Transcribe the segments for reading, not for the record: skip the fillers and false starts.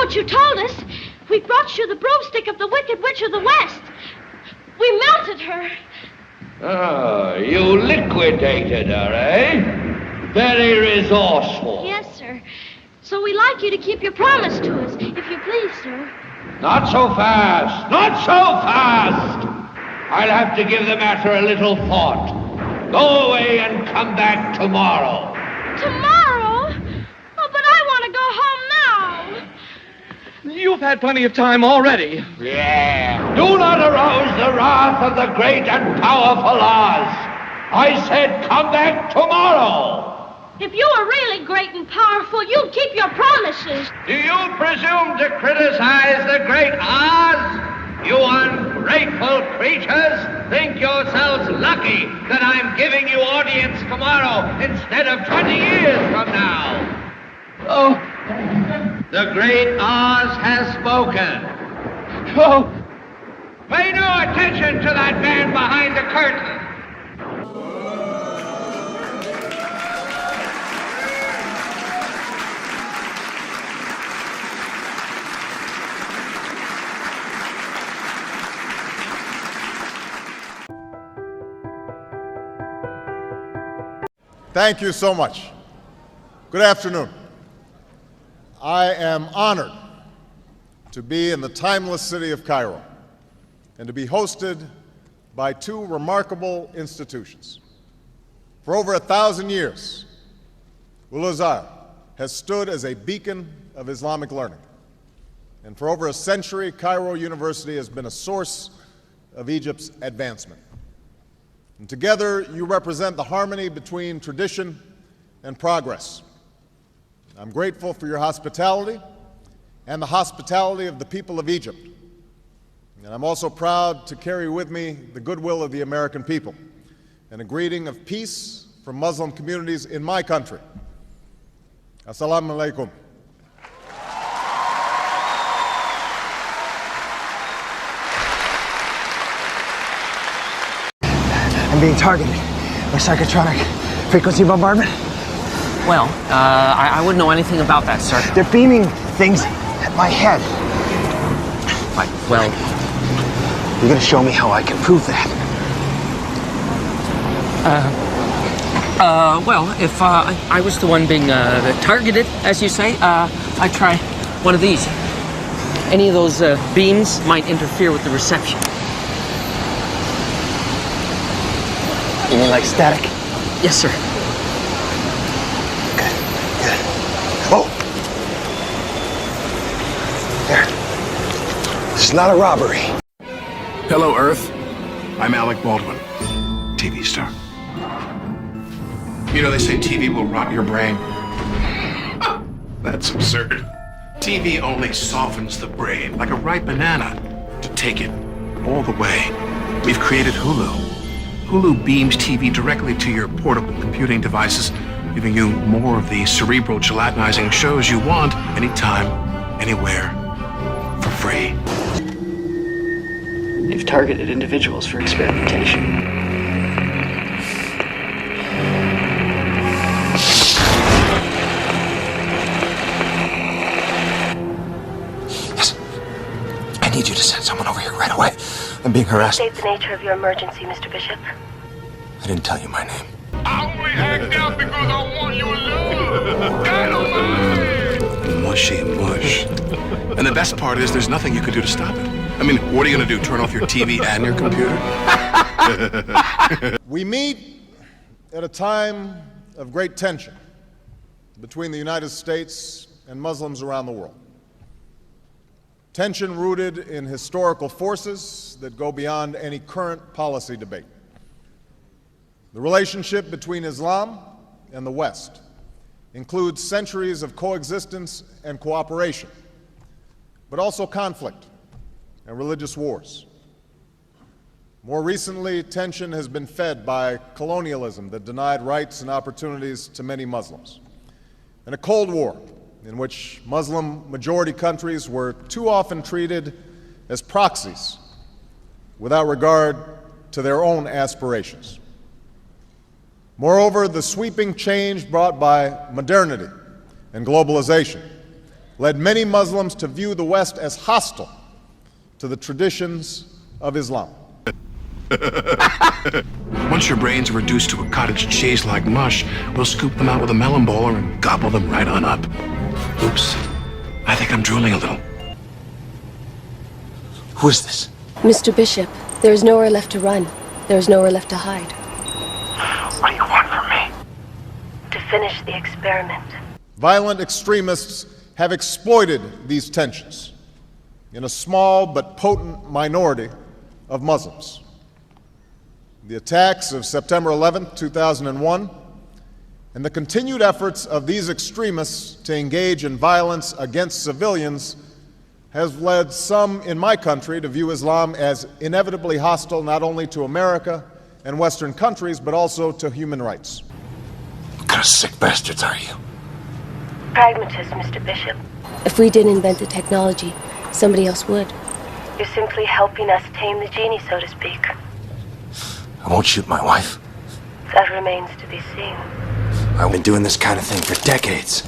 what you told us. We brought you the broomstick of the Wicked Witch of the West. We melted her. Oh, you liquidated her, eh? Very resourceful. Yes, sir. So we'd like you to keep your promise to us, if you please, sir. Not so fast. Not so fast. I'll have to give the matter a little thought. Go away and come back tomorrow. Tomorrow? Oh, but I want to go home now. You've had plenty of time already. Yeah. Do not arouse the wrath of the great and powerful Oz. I said come back tomorrow. If you were really great and powerful, you'd keep your promises. Do you presume to criticize the great Oz? You ungrateful creatures think yourselves lucky that I'm giving you audience tomorrow instead of 20 years from now. Oh. The great Oz has spoken. Oh. Pay no attention to that man behind the curtain. Thank you so much. Good afternoon. I am honored to be in the timeless city of Cairo and to be hosted by two remarkable institutions. For over 1,000 years, Al-Azhar has stood as a beacon of Islamic learning. And for over a century, Cairo University has been a source of Egypt's advancement. And together, you represent the harmony between tradition and progress. I'm grateful for your hospitality and the hospitality of the people of Egypt. And I'm also proud to carry with me the goodwill of the American people and a greeting of peace from Muslim communities in my country. Assalamu alaikum. I'm being targeted by psychotronic frequency bombardment. Well, I wouldn't know anything about that, sir. They're beaming things at my head. Right, well... You're gonna show me how I can prove that. Well, if I was the one being targeted, as you say, I'd try one of these. Any of those beams might interfere with the reception. You mean like static? Yes, sir. Good, good. Oh! There. This is not a robbery. Hello, Earth. I'm Alec Baldwin, TV star. You know, they say TV will rot your brain. That's absurd. TV only softens the brain, like a ripe banana, to take it all the way. We've created Hulu. Hulu beams TV directly to your portable computing devices, giving you more of the cerebral gelatinizing shows you want, anytime, anywhere, for free. They've targeted individuals for experimentation. Yes. I need you to send someone over here right away. I'm being harassed. State the nature of your emergency, Mr. Bishop. I didn't tell you my name. I only act out because I want your love. Dynamite! Mushy mush. And the best part is there's nothing you can do to stop it. I mean, what are you going to do, turn off your TV and your computer? We meet at a time of great tension between the United States and Muslims around the world. Tension rooted in historical forces that go beyond any current policy debate. The relationship between Islam and the West includes centuries of coexistence and cooperation, but also conflict and religious wars. More recently, tension has been fed by colonialism that denied rights and opportunities to many Muslims, and a Cold War in which Muslim-majority countries were too often treated as proxies without regard to their own aspirations. Moreover, the sweeping change brought by modernity and globalization led many Muslims to view the West as hostile to the traditions of Islam. Once your brains are reduced to a cottage cheese like mush, we'll scoop them out with a melon bowler and gobble them right on up. Oops. I think I'm drooling a little. Who is this? Mr. Bishop, there is nowhere left to run. There is nowhere left to hide. What do you want from me? To finish the experiment. Violent extremists have exploited these tensions in a small but potent minority of Muslims. The attacks of September 11, 2001, and the continued efforts of these extremists to engage in violence against civilians has led some in my country to view Islam as inevitably hostile not only to America and Western countries, but also to human rights. What kind of sick bastards are you? Pragmatist, Mr. Bishop. If we didn't invent the technology, somebody else would. You're simply helping us tame the genie, so to speak. I won't shoot my wife. That remains to be seen. I've been doing this kind of thing for decades.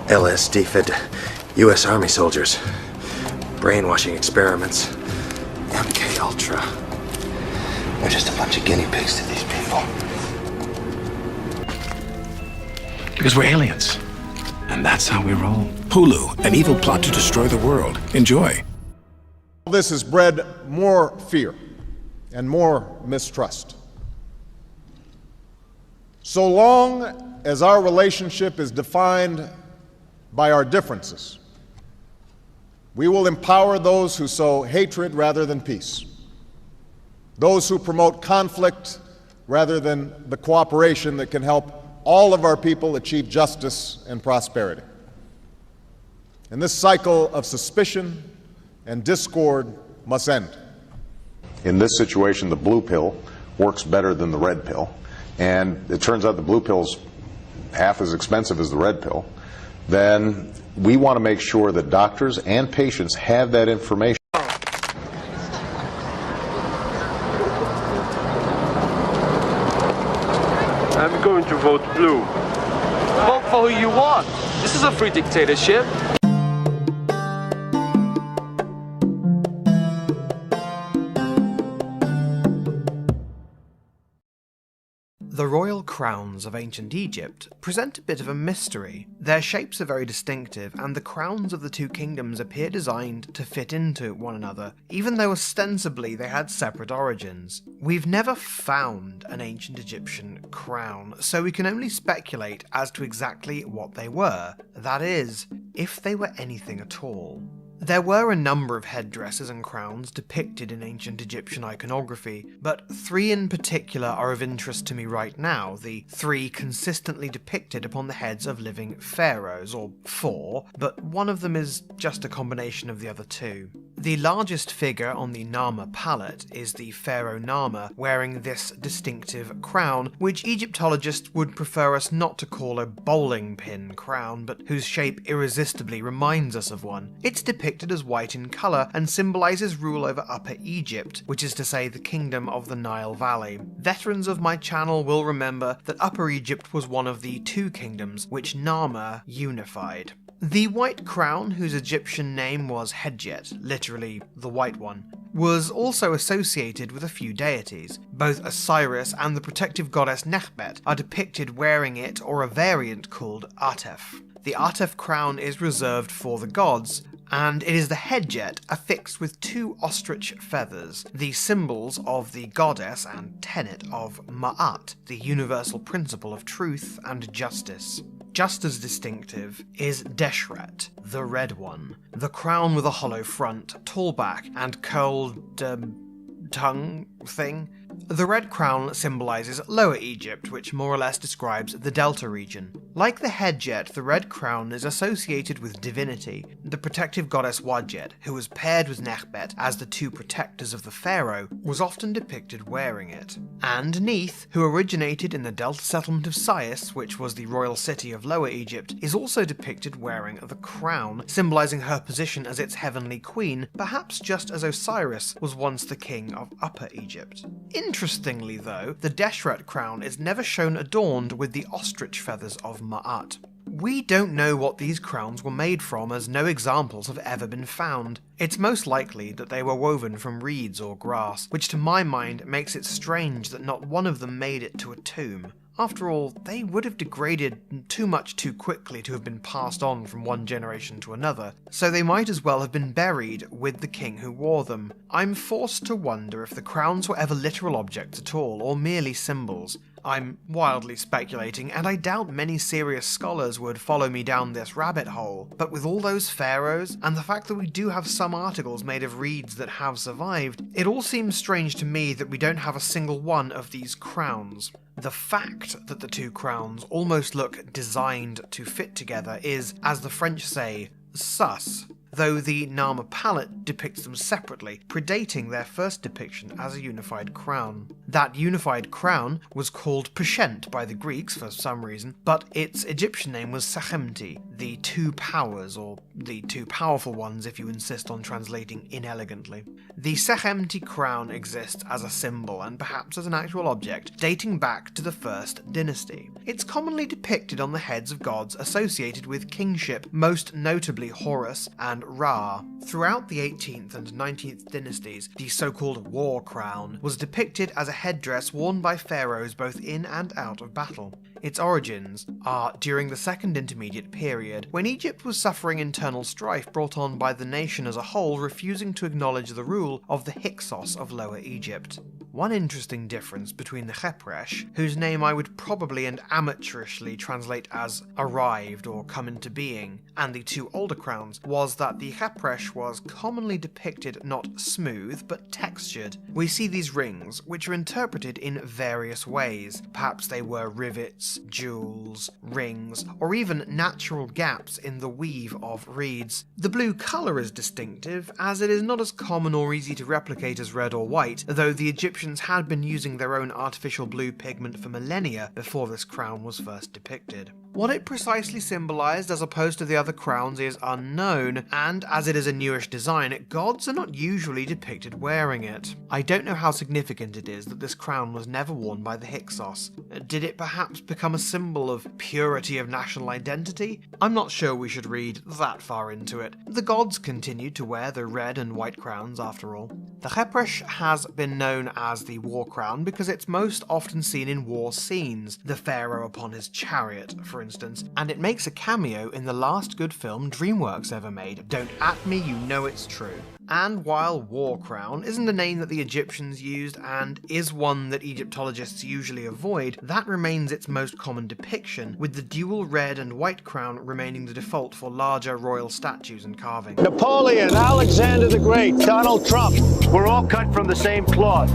LSD fed to U.S. Army soldiers. Brainwashing experiments. MK Ultra. They're just a bunch of guinea pigs to these people. Because we're aliens. And that's how we roll. Hulu, an evil plot to destroy the world. Enjoy. This has bred more fear and more mistrust. So long as our relationship is defined by our differences, we will empower those who sow hatred rather than peace, those who promote conflict rather than the cooperation that can help all of our people achieve justice and prosperity. And this cycle of suspicion and discord must end. In this situation, the blue pill works better than the red pill. And it turns out the blue pill's half as expensive as the red pill. Then we want to make sure that doctors and patients have that information. I'm going to vote blue. Vote for who you want. This is a free dictatorship. The royal crowns of ancient Egypt present a bit of a mystery. Their shapes are very distinctive, and the crowns of the two kingdoms appear designed to fit into one another, even though ostensibly they had separate origins. We've never found an ancient Egyptian crown, so we can only speculate as to exactly what they were. That is, if they were anything at all. There were a number of headdresses and crowns depicted in ancient Egyptian iconography, but three in particular are of interest to me right now, the three consistently depicted upon the heads of living pharaohs, or four, but one of them is just a combination of the other two. The largest figure on the Nama palette is the pharaoh Nama, wearing this distinctive crown, which Egyptologists would prefer us not to call a bowling pin crown, but whose shape irresistibly reminds us of one. It's depicted as white in colour and symbolises rule over Upper Egypt, which is to say the kingdom of the Nile Valley. Veterans of my channel will remember that Upper Egypt was one of the two kingdoms which Nama unified. The white crown, whose Egyptian name was Hedjet, literally the white one, was also associated with a few deities. Both Osiris and the protective goddess Nekhbet are depicted wearing it, or a variant called Atef. The Atef crown is reserved for the gods, and it is the Hedjet affixed with two ostrich feathers, the symbols of the goddess and tenet of Ma'at, the universal principle of truth and justice. Just as distinctive is Deshret, the red one, the crown with a hollow front, tall back, and curled tongue thing. The red crown symbolises Lower Egypt, which more or less describes the Delta region. Like the Hedjet, the red crown is associated with divinity. The protective goddess Wadjet, who was paired with Nekhbet as the two protectors of the pharaoh, was often depicted wearing it. And Neith, who originated in the Delta settlement of Sais, which was the royal city of Lower Egypt, is also depicted wearing the crown, symbolising her position as its heavenly queen, perhaps just as Osiris was once the king of Upper Egypt. Interestingly though, the Deshret crown is never shown adorned with the ostrich feathers of of Ma'at. We don't know what these crowns were made from, as no examples have ever been found. It's most likely that they were woven from reeds or grass, which to my mind makes it strange that not one of them made it to a tomb. After all, they would have degraded too much too quickly to have been passed on from one generation to another, so they might as well have been buried with the king who wore them. I'm forced to wonder if the crowns were ever literal objects at all, or merely symbols. I'm wildly speculating, and I doubt many serious scholars would follow me down this rabbit hole, but with all those pharaohs, and the fact that we do have some articles made of reeds that have survived, it all seems strange to me that we don't have a single one of these crowns. The fact that the two crowns almost look designed to fit together is, as the French say, sus, though the Nama palette depicts them separately, predating their first depiction as a unified crown. That unified crown was called Peshent by the Greeks for some reason, but its Egyptian name was Sechemti, the two powers, or the two powerful ones if you insist on translating inelegantly. The Sechemti crown exists as a symbol and perhaps as an actual object, dating back to the first dynasty. It's commonly depicted on the heads of gods associated with kingship, most notably Horus and Ra. Throughout the 18th and 19th dynasties, the so-called war crown was depicted as a headdress worn by pharaohs both in and out of battle. Its origins are during the Second Intermediate Period, when Egypt was suffering internal strife brought on by the nation as a whole refusing to acknowledge the rule of the Hyksos of Lower Egypt. One interesting difference between the Khepresh, whose name I would probably and amateurishly translate as arrived or come into being, and the two older crowns, was that the Khepresh was commonly depicted not smooth but textured. We see these rings, which are interpreted in various ways. Perhaps they were rivets, jewels, rings, or even natural gaps in the weave of reeds. The blue colour is distinctive, as it is not as common or easy to replicate as red or white, though the Egyptians had been using their own artificial blue pigment for millennia before this crown was first depicted. What it precisely symbolised as opposed to the other crowns is unknown, and as it is a newish design, gods are not usually depicted wearing it. I don't know how significant it is that this crown was never worn by the Hyksos. Did it perhaps become a symbol of purity of national identity? I'm not sure we should read that far into it. The gods continued to wear the red and white crowns after all. The Khepresh has been known as the war crown because it's most often seen in war scenes, the pharaoh upon his chariot, for instance, and it makes a cameo in the last good film DreamWorks ever made, Don't At Me, You Know It's True. And while war crown isn't a name that the Egyptians used and is one that Egyptologists usually avoid, that remains its most common depiction, with the dual red and white crown remaining the default for larger royal statues and carving. Napoleon, Alexander the Great, Donald Trump, we're all cut from the same cloth.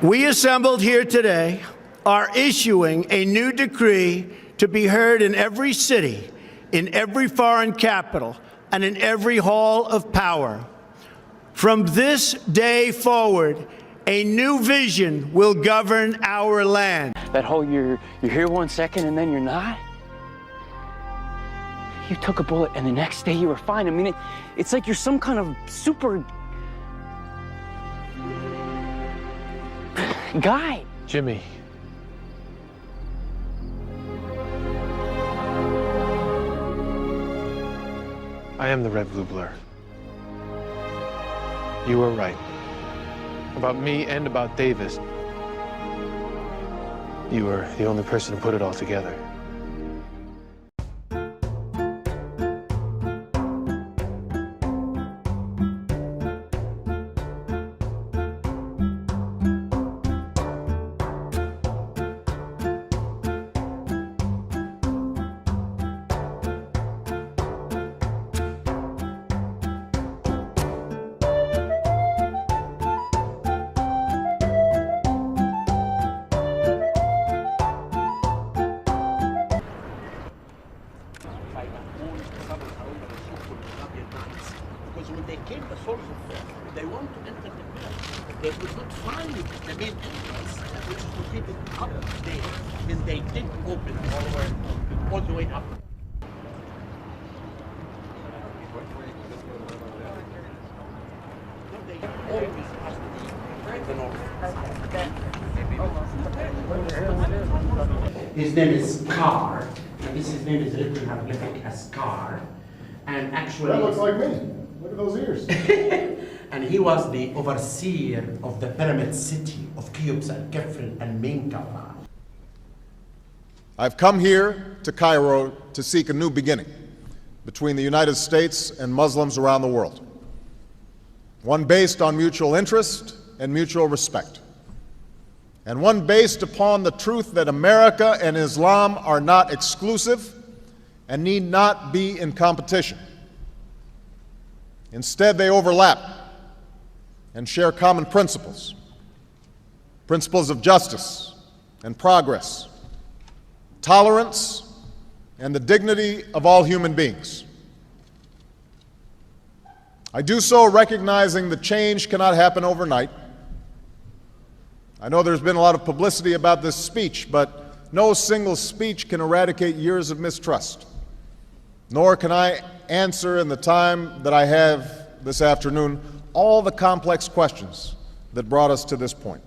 We assembled here today are issuing a new decree to be heard in every city, in every foreign capital, and in every hall of power. From this day forward, a new vision will govern our land. That whole you're here 1 second and then you're not? You took a bullet and the next day you were fine. I mean, it's like you're some kind of super guy. Jimmy. I am the red blue blur. You were right. About me and about Davis. You were the only person to put it all together. Because when they came, the soldiers, they want to enter the village. They could not find the main entrance, which is located up there. Then they did open all the way up. They always ask the north. His name is Carr, and this is name is written hieroglyphic as Car, and actually... That looks like me. Look at those ears. And he was the overseer of the pyramid city of Cheops and Kefren and Menkaure. I've come here to Cairo to seek a new beginning between the United States and Muslims around the world, one based on mutual interest and mutual respect, and one based upon the truth that America and Islam are not exclusive and need not be in competition. Instead, they overlap and share common principles, principles of justice and progress, tolerance, and the dignity of all human beings. I do so recognizing that change cannot happen overnight. I know there's been a lot of publicity about this speech, but no single speech can eradicate years of mistrust, nor can I answer in the time that I have this afternoon all the complex questions that brought us to this point.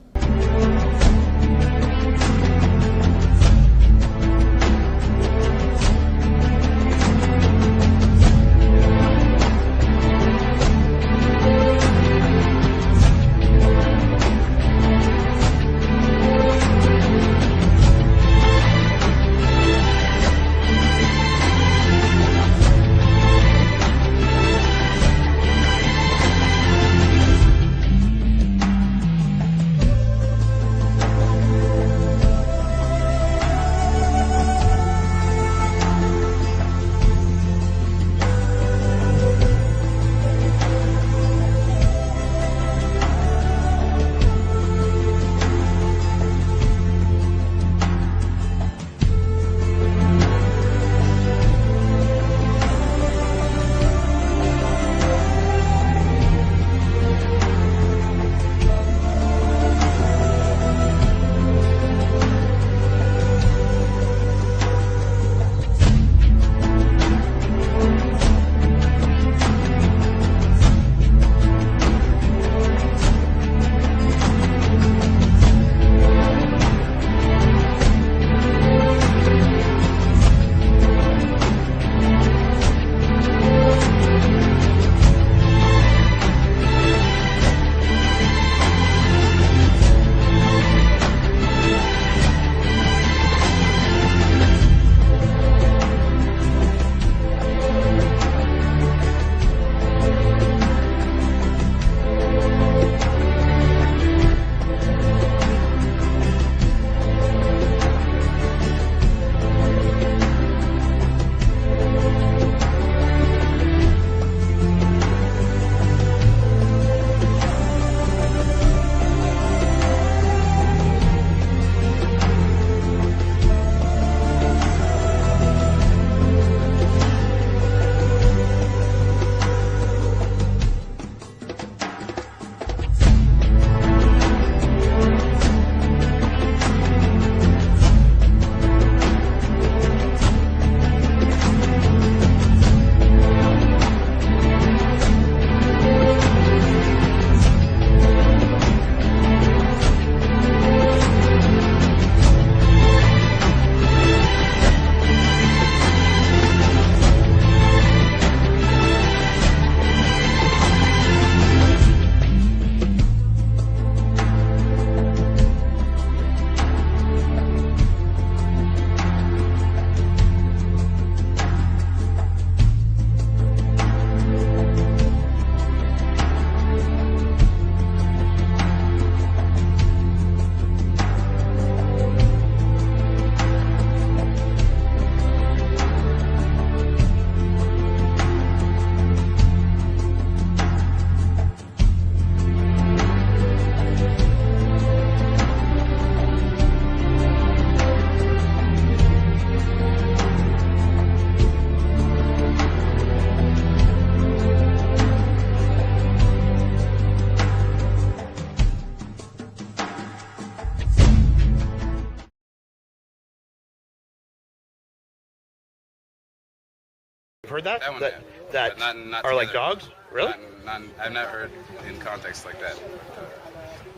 Heard that? That one, that yeah. that not are like together. dogs? Really? I've never heard in context like that.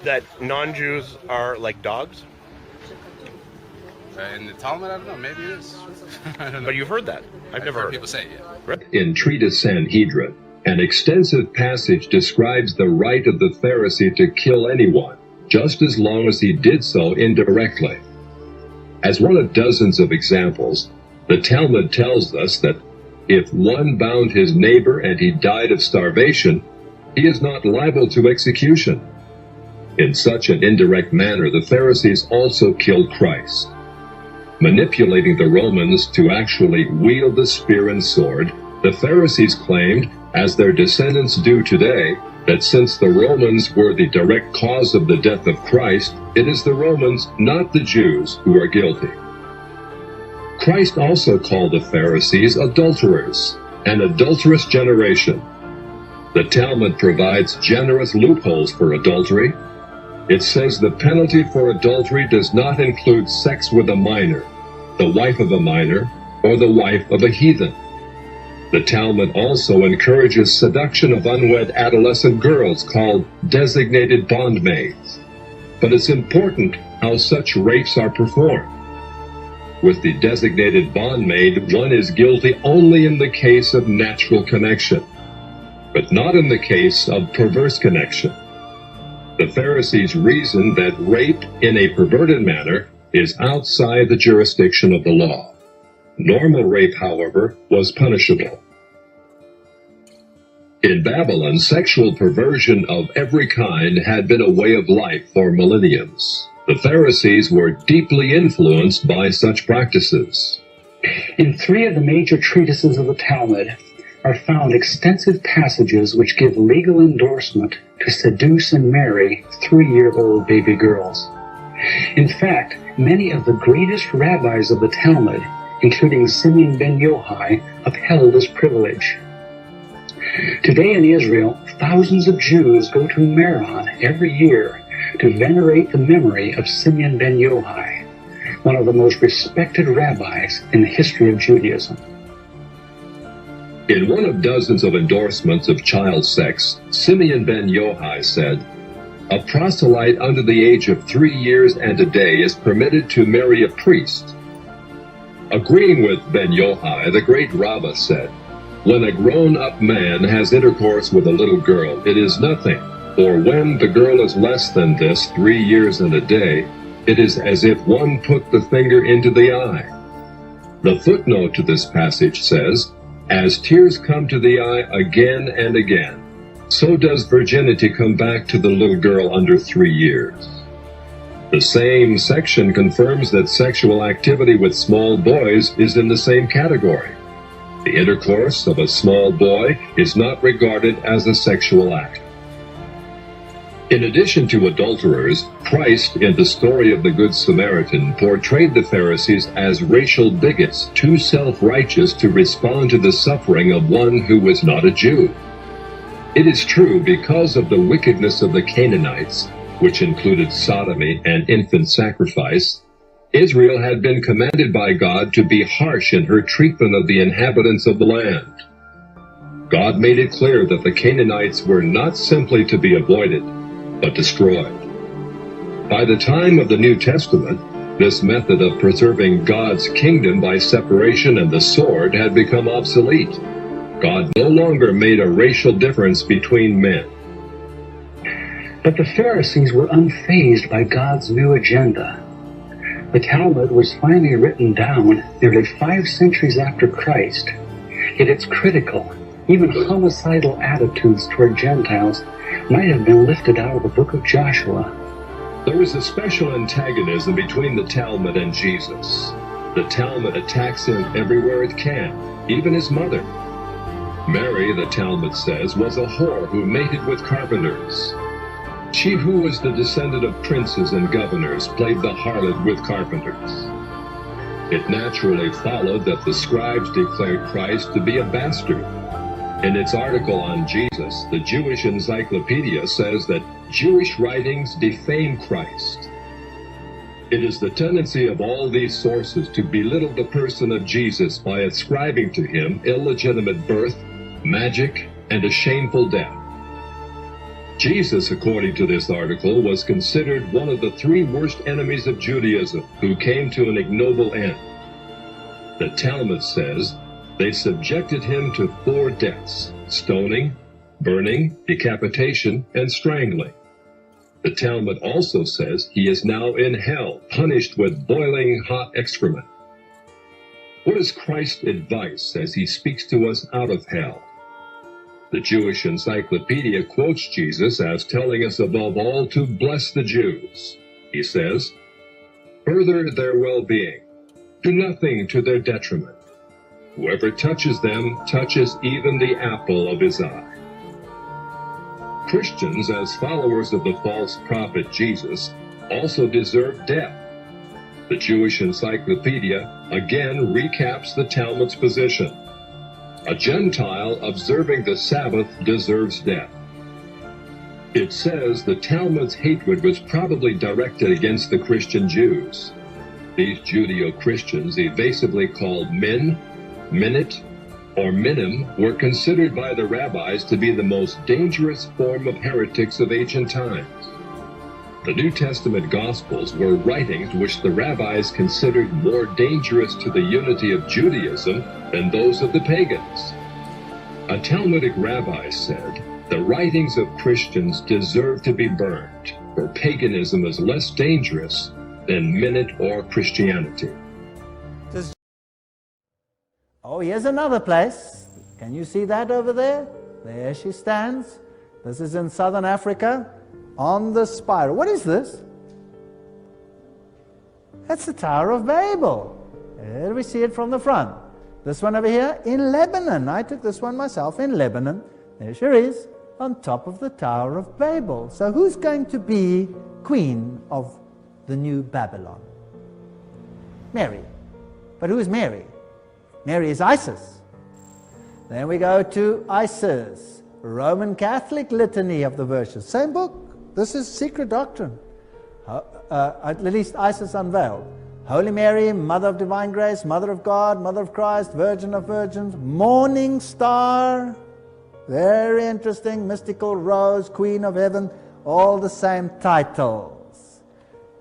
That non-Jews are like dogs? In the Talmud, I don't know. Maybe it is. I don't know. But you've heard that. I've never heard people it. say it. Yeah. In Treatise Sanhedrin, an extensive passage describes the right of the Pharisee to kill anyone, just as long as he did so indirectly. As one of dozens of examples, the Talmud tells us that if one bound his neighbor and he died of starvation, he is not liable to execution. In such an indirect manner, the Pharisees also killed Christ. Manipulating the Romans to actually wield the spear and sword, the Pharisees claimed, as their descendants do today, that since the Romans were the direct cause of the death of Christ, it is the Romans, not the Jews, who are guilty. Christ also called the Pharisees adulterers, an adulterous generation. The Talmud provides generous loopholes for adultery. It says the penalty for adultery does not include sex with a minor, the wife of a minor, or the wife of a heathen. The Talmud also encourages seduction of unwed adolescent girls called designated bondmaids. But it's important how such rapes are performed. With the designated bondmaid, one is guilty only in the case of natural connection, but not in the case of perverse connection. The Pharisees reasoned that rape in a perverted manner is outside the jurisdiction of the law. Normal rape, however, was punishable. In Babylon, sexual perversion of every kind had been a way of life for millenniums. The Pharisees were deeply influenced by such practices. In 3 of the major treatises of the Talmud are found extensive passages which give legal endorsement to seduce and marry 3-year-old baby girls. In fact, many of the greatest rabbis of the Talmud, including Simeon ben Yochai, upheld this privilege. Today in Israel, thousands of Jews go to Meron every year to venerate the memory of Simeon ben Yochai, one of the most respected rabbis in the history of Judaism. In one of dozens of endorsements of child sex, Simeon ben Yochai said, "A proselyte under the age of 3 years and a day is permitted to marry a priest." Agreeing with ben Yochai, the great Rabbah said, "When a grown-up man has intercourse with a little girl, it is nothing, for when the girl is less than this, 3 years and a day, it is as if one put the finger into the eye." The footnote to this passage says, "As tears come to the eye again and again, so does virginity come back to the little girl under 3 years." The same section confirms that sexual activity with small boys is in the same category. The intercourse of a small boy is not regarded as a sexual act. In addition to adulterers, Christ, in the story of the Good Samaritan, portrayed the Pharisees as racial bigots, too self-righteous to respond to the suffering of one who was not a Jew. It is true, because of the wickedness of the Canaanites, which included sodomy and infant sacrifice, Israel had been commanded by God to be harsh in her treatment of the inhabitants of the land. God made it clear that the Canaanites were not simply to be avoided, but destroyed. By the time of the New Testament, this method of preserving God's kingdom by separation and the sword had become obsolete. God no longer made a racial difference between men. But the Pharisees were unfazed by God's new agenda. The Talmud was finally written down nearly 5 centuries after Christ, yet its critical, even homicidal attitudes toward Gentiles might have been lifted out of the book of Joshua. There is a special antagonism between the Talmud and Jesus. The Talmud attacks him everywhere it can, even his mother. Mary, the Talmud says, was a whore who mated with carpenters. She who was the descendant of princes and governors played the harlot with carpenters. It naturally followed that the scribes declared Christ to be a bastard. In its article on Jesus, the Jewish Encyclopedia says that Jewish writings defame Christ. It is the tendency of all these sources to belittle the person of Jesus by ascribing to him illegitimate birth, magic, and a shameful death. Jesus, according to this article, was considered one of the 3 worst enemies of Judaism who came to an ignoble end. The Talmud says they subjected him to 4 deaths: stoning, burning, decapitation, and strangling. The Talmud also says he is now in hell, punished with boiling hot excrement. What is Christ's advice as he speaks to us out of hell? The Jewish Encyclopedia quotes Jesus as telling us above all to bless the Jews. He says, "Further their well-being, do nothing to their detriment. Whoever touches them touches even the apple of his eye." Christians, as followers of the false prophet Jesus, also deserve death. The Jewish Encyclopedia again recaps the Talmud's position. A Gentile observing the Sabbath deserves death. It says the Talmud's hatred was probably directed against the Christian Jews. These Judeo-Christians, evasively called min, minute, or minim, were considered by the rabbis to be the most dangerous form of heretics of ancient times. The New Testament Gospels were writings which the rabbis considered more dangerous to the unity of Judaism than those of the pagans. A Talmudic rabbi said, "The writings of Christians deserve to be burned, for paganism is less dangerous than minute or Christianity." Oh, here's another place. Can you see that over there? There she stands. This is in southern Africa. On the spiral. What is this? That's the Tower of Babel. There we see it from the front. This one over here in Lebanon. I took this one myself in Lebanon. There she is on top of the Tower of Babel. So who's going to be queen of the new Babylon? Mary. But who is Mary? Mary is Isis. Then we go to Isis. Roman Catholic Litany of the Virtues. Same book. This is secret doctrine. At least Isis unveiled. Holy Mary, Mother of Divine Grace, Mother of God, Mother of Christ, Virgin of Virgins, Morning Star. Very interesting. Mystical Rose, Queen of Heaven, all the same titles.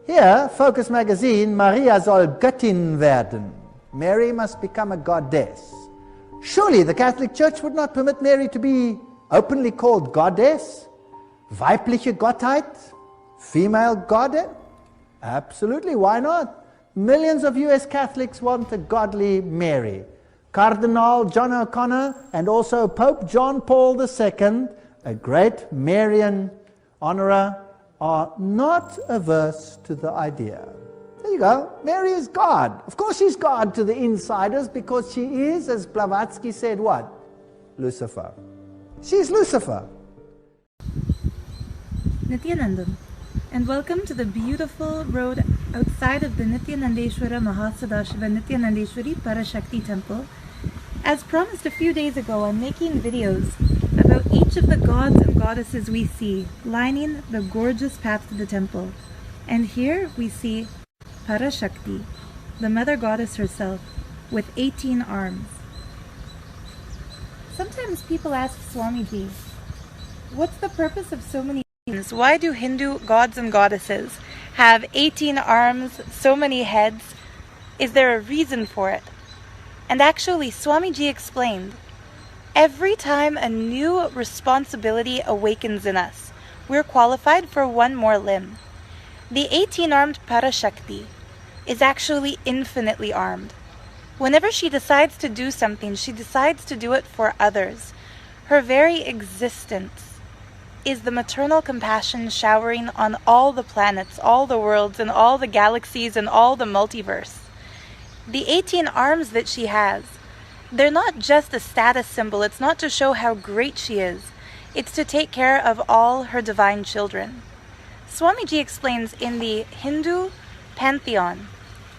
Here, Focus Magazine, Maria soll Göttin werden. Mary must become a goddess. Surely the Catholic Church would not permit Mary to be openly called goddess? Weibliche Gottheit? Female goddess? Absolutely, why not? Millions of US Catholics want a godly Mary. Cardinal John O'Connor and also Pope John Paul II, a great Marian honorer, are not averse to the idea. There you go. Mary is God. Of course she's God to the insiders because she is, as Blavatsky said, what? Lucifer. She's Lucifer. Nityanandam, and welcome to the beautiful road outside of the Nityanandeshwara Mahasadashiva Nityanandeshwari Parashakti Temple. As promised a few days ago, I'm making videos about each of the gods and goddesses we see lining the gorgeous path to the temple. And here we see Parashakti, the mother goddess herself, with 18 arms. Sometimes people ask Swamiji, what's the purpose of so many arms? Why do Hindu gods and goddesses have 18 arms, so many heads? Is there a reason for it? And actually, Swamiji explained, every time a new responsibility awakens in us, we're qualified for one more limb. The 18-armed Parashakti is actually infinitely armed. Whenever she decides to do something, she decides to do it for others. Her very existence is the maternal compassion showering on all the planets, all the worlds, and all the galaxies, and all the multiverse. The 18 arms that she has, they're not just a status symbol. It's not to show how great she is. It's to take care of all her divine children. Swamiji explains in the Hindu pantheon,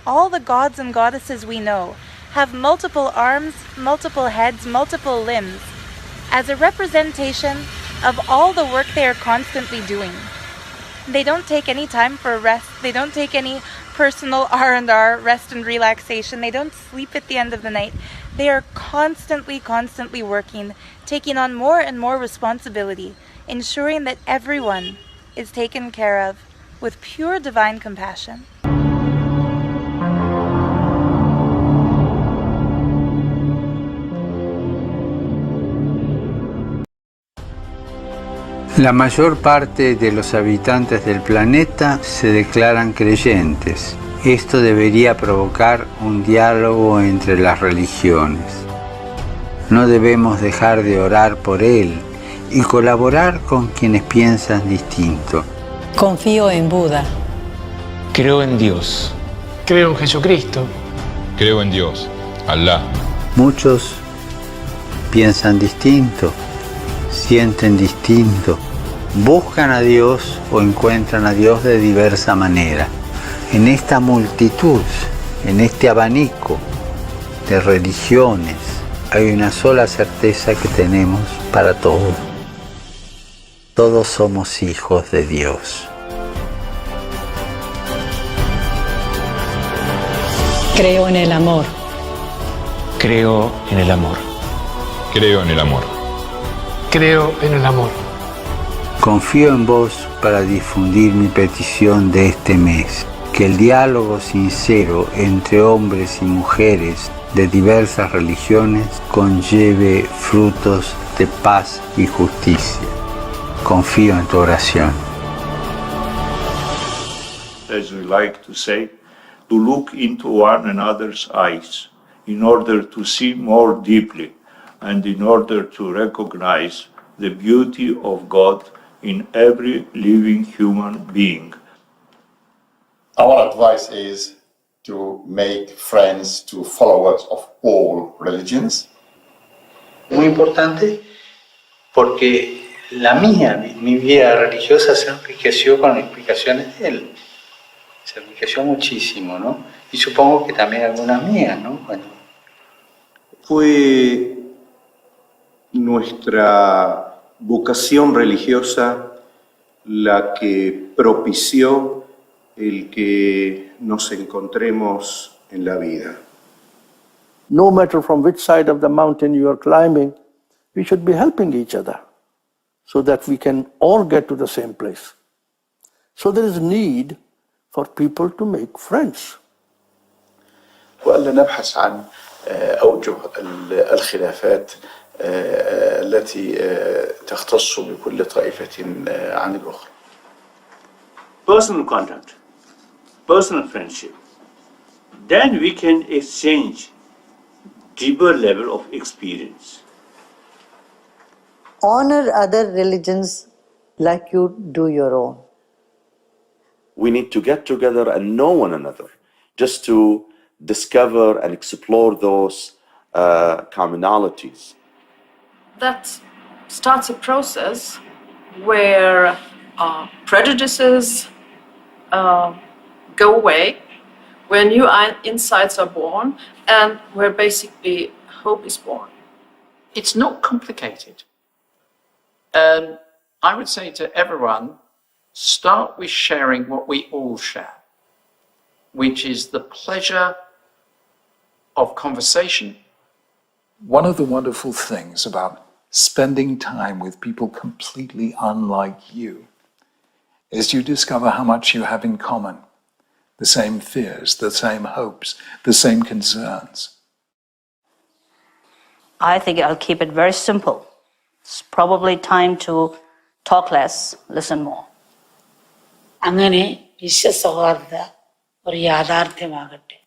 all the gods and goddesses we know have multiple arms, multiple heads, multiple limbs, as a representation of all the work they are constantly doing. They don't take any time for rest. They don't take any personal R&R, rest and relaxation. They don't sleep at the end of the night. They are constantly working, taking on more and more responsibility ensuring that everyone is taken care of with pure divine compassion. La mayor parte de los habitantes del planeta se declaran creyentes. Esto debería provocar un diálogo entre las religiones. No debemos dejar de orar por él y colaborar con quienes piensan distinto. Confío en Buda. Creo en Dios. Creo en Jesucristo. Creo en Dios, Alá. Muchos piensan distinto, sienten distinto, buscan a Dios o encuentran a Dios de diversa manera. En esta multitud, en este abanico de religiones, hay una sola certeza que tenemos para todos. Todos somos hijos de Dios. Creo en el amor. Creo en el amor. Creo en el amor. Creo en el amor. Confío en vos para difundir mi petición de este mes. Que el diálogo sincero entre hombres y mujeres de diversas religiones conlleve frutos de paz y justicia. Confío en tu oración. As we like to say, to look into one another's eyes in order to see more deeply and in order to recognize the beauty of God in every living human being. Our advice is to make friends to followers of all religions. Muy importante porque mi vida religiosa se enriqueció con explicaciones de él. Se enriqueció muchísimo, ¿no? Y supongo que también algunas mías, ¿no? Bueno. Fue nuestra vocación religiosa la que propició el que nos encontremos en la vida. No matter from which side of the mountain you are climbing, we should be helping each other so that we can all get to the same place. So there is need for people to make friends. وألا نبحث عن أوجه الخلافات التي تختص بكل طائفة عن الأخرى. Personal contact, personal friendship. Then we can exchange deeper level of experience. Honor other religions like you do your own. We need to get together and know one another, just to discover and explore those commonalities. That starts a process where prejudices go away, where new insights are born, and where basically hope is born. It's not complicated. And I would say to everyone, start with sharing what we all share, which is the pleasure of conversation. One of the wonderful things about spending time with people completely unlike you is you discover how much you have in common. The same fears, the same hopes, the same concerns. I think I'll keep it very simple. It's probably time to talk less, listen more. അങ്ങനെ വിശ്വസൗഹാർദ്ദ ഒരു യാഥാർത്ഥ്യമാകട്ടെ.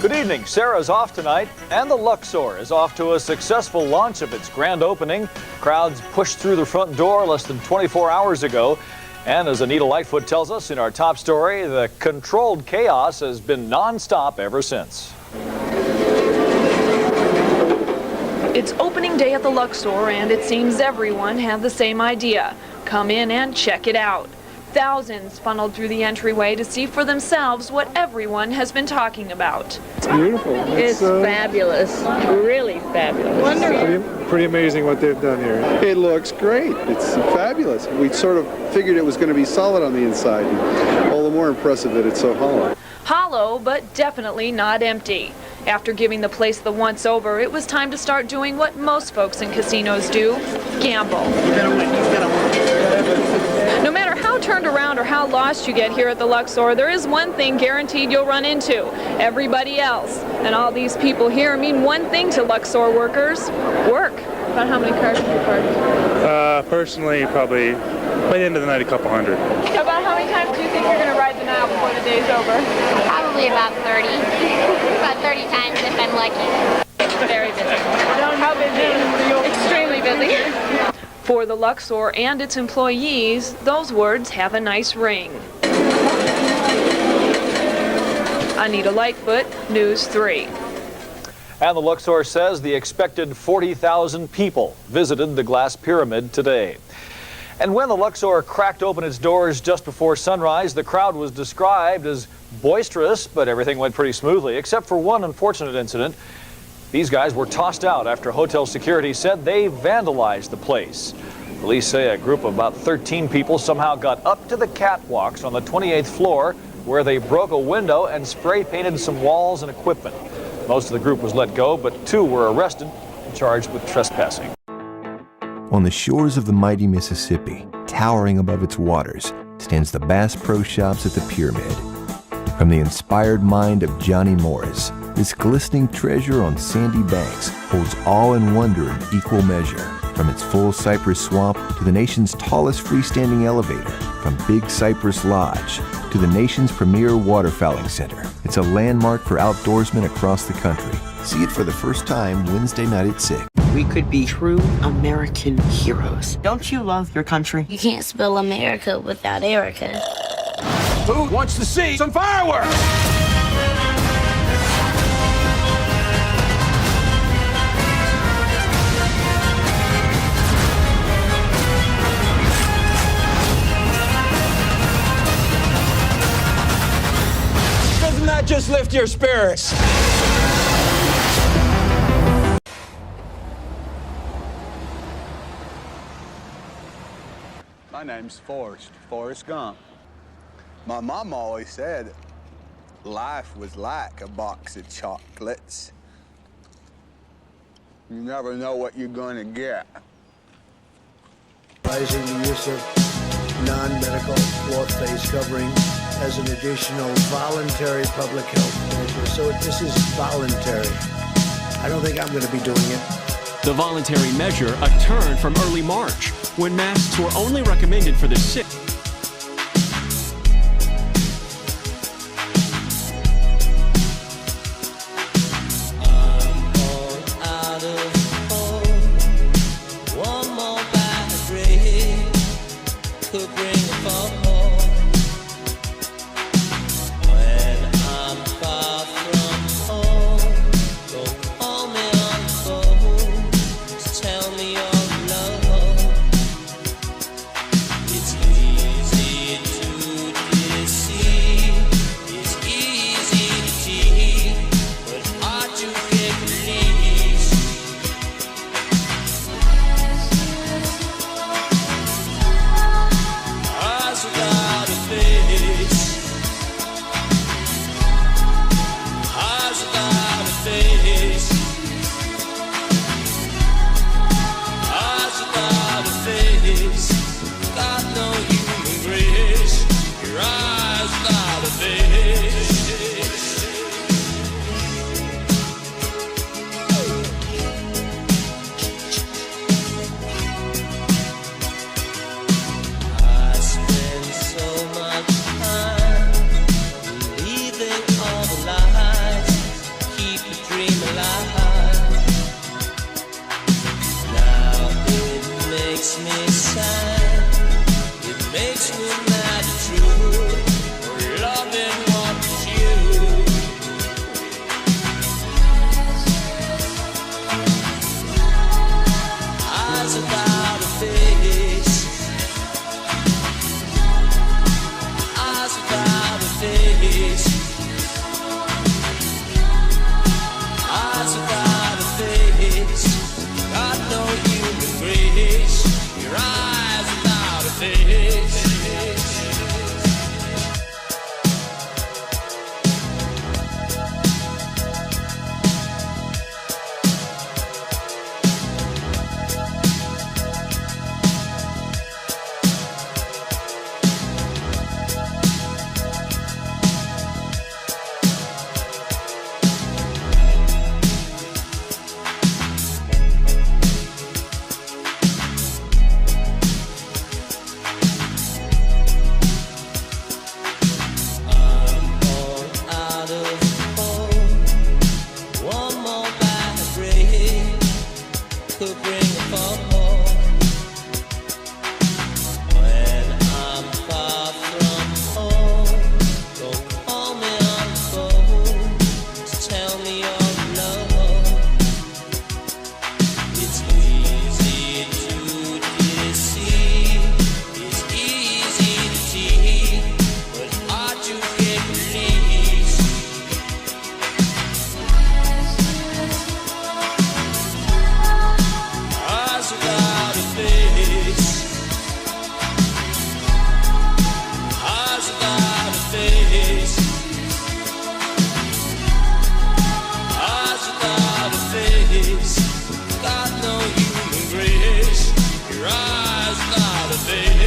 Good evening. Sarah's off tonight, and the Luxor is off to a successful launch of its grand opening. Crowds pushed through the front door less than 24 hours ago. And as Anita Lightfoot tells us in our top story, the controlled chaos has been nonstop ever since. It's opening day at the Luxor, and it seems everyone had the same idea. Come in and check it out. Thousands funneled through the entryway to see for themselves what everyone has been talking about. It's beautiful. It's fabulous. Really fabulous. Wonderful. Pretty amazing what they've done here. It looks great. It's fabulous. We sort of figured it was going to be solid on the inside. And all the more impressive that it's so hollow. Hollow, but definitely not empty. After giving the place the once over, it was time to start doing what most folks in casinos do: gamble. No matter how turned around or how lost you get here at the Luxor, there is one thing guaranteed you'll run into: everybody else. And all these people here mean one thing to Luxor workers: work. About how many cars have you parked? Personally, probably by the end of the night, a couple hundred. About how many times do you think you're going to ride the Nile before the day's over? Probably about 30. About 30 times if I'm lucky. Very busy. How busy? Extremely busy. For the Luxor and its employees, those words have a nice ring. Anita Lightfoot, News 3. And the Luxor says the expected 40,000 people visited the glass pyramid today. And when the Luxor cracked open its doors just before sunrise, the crowd was described as boisterous, but everything went pretty smoothly, except for one unfortunate incident. These guys were tossed out after hotel security said they vandalized the place. Police say a group of about 13 people somehow got up to the catwalks on the 28th floor, where they broke a window and spray painted some walls and equipment. Most of the group was let go, but 2 were arrested and charged with trespassing. On the shores of the mighty Mississippi, towering above its waters, stands the Bass Pro Shops at the Pyramid. From the inspired mind of Johnny Morris, this glistening treasure on sandy banks holds awe and wonder in equal measure. From its full cypress swamp to the nation's tallest freestanding elevator, from Big Cypress Lodge to the nation's premier waterfowling center, it's a landmark for outdoorsmen across the country. See it for the first time Wednesday night at 6. We could be true American heroes. Don't you love your country? You can't spell America without Erica. Who wants to see some fireworks? Doesn't that just lift your spirits? My name's Forrest Gump. My mom always said life was like a box of chocolates. You never know what you're going to get. Advising the use of non-medical cloth face covering as an additional voluntary public health measure. So this is voluntary. I don't think I'm going to be doing it. The voluntary measure, a turn from early March, when masks were only recommended for the sick. It's me. could bring a fall. When I'm far from home, don't call me on the phone to tell me you're alone. It's easy to deceive, it's easy to cheat, but hard to get released. Eyes without a face, eyes without a face, eyes without a face. Got no human grace. Your eyes without a face.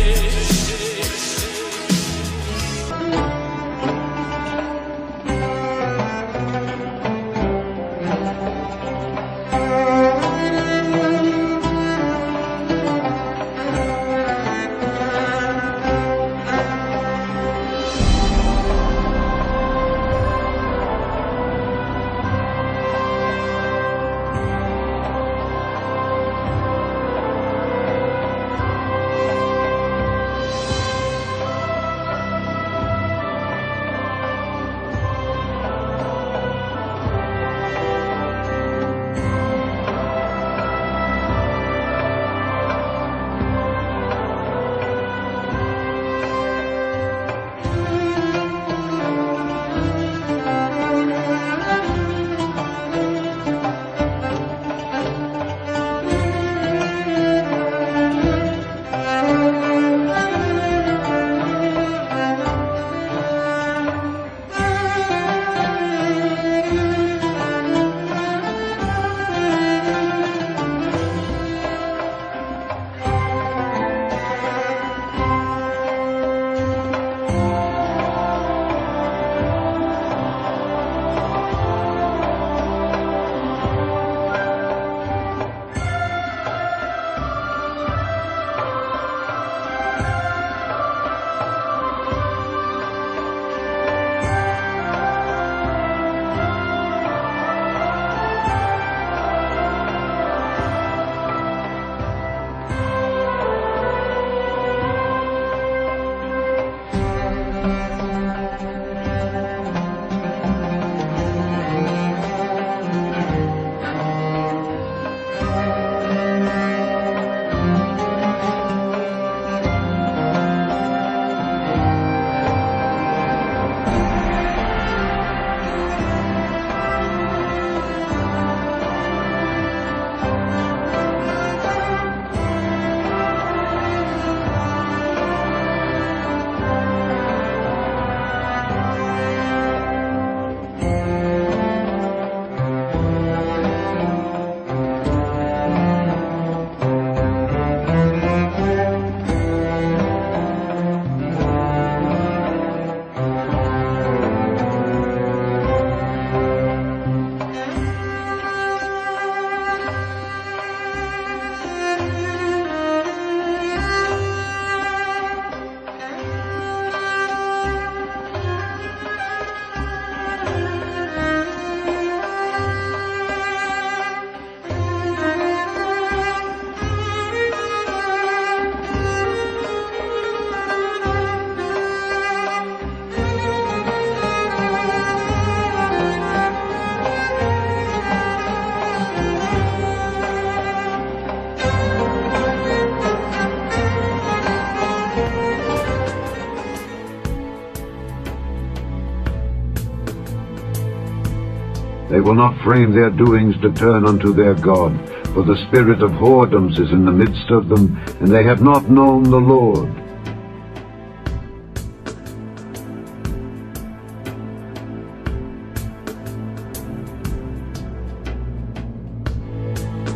They will not frame their doings to turn unto their God, for the spirit of whoredoms is in the midst of them, and they have not known the Lord.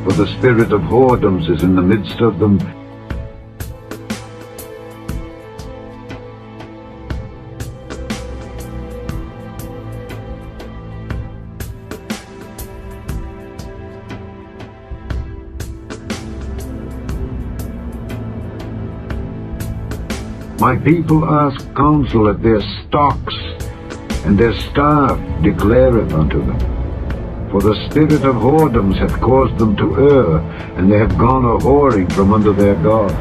For the spirit of whoredoms is in the midst of them, My people ask counsel at their stocks, and their staff declareth unto them. For the spirit of whoredoms hath caused them to err, and they have gone a-whoring from under their God.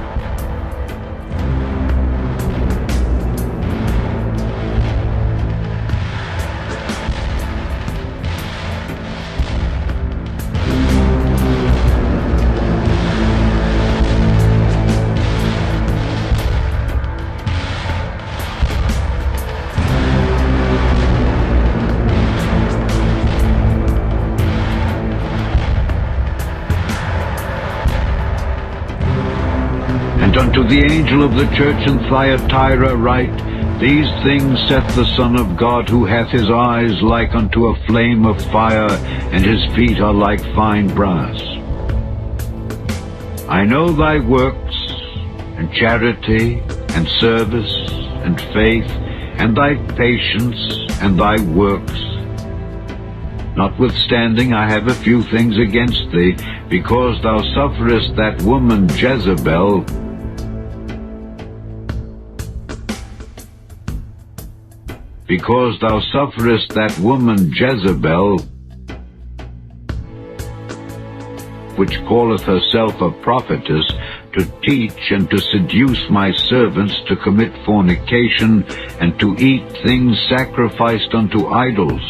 Unto the angel of the church in Thyatira write, These things saith the Son of God, who hath his eyes like unto a flame of fire, and his feet are like fine brass. I know thy works, and charity, and service, and faith, and thy patience, and thy works. Notwithstanding, I have a few things against thee, because thou sufferest that woman Jezebel, which calleth herself a prophetess, to teach and to seduce my servants to commit fornication, and to eat things sacrificed unto idols.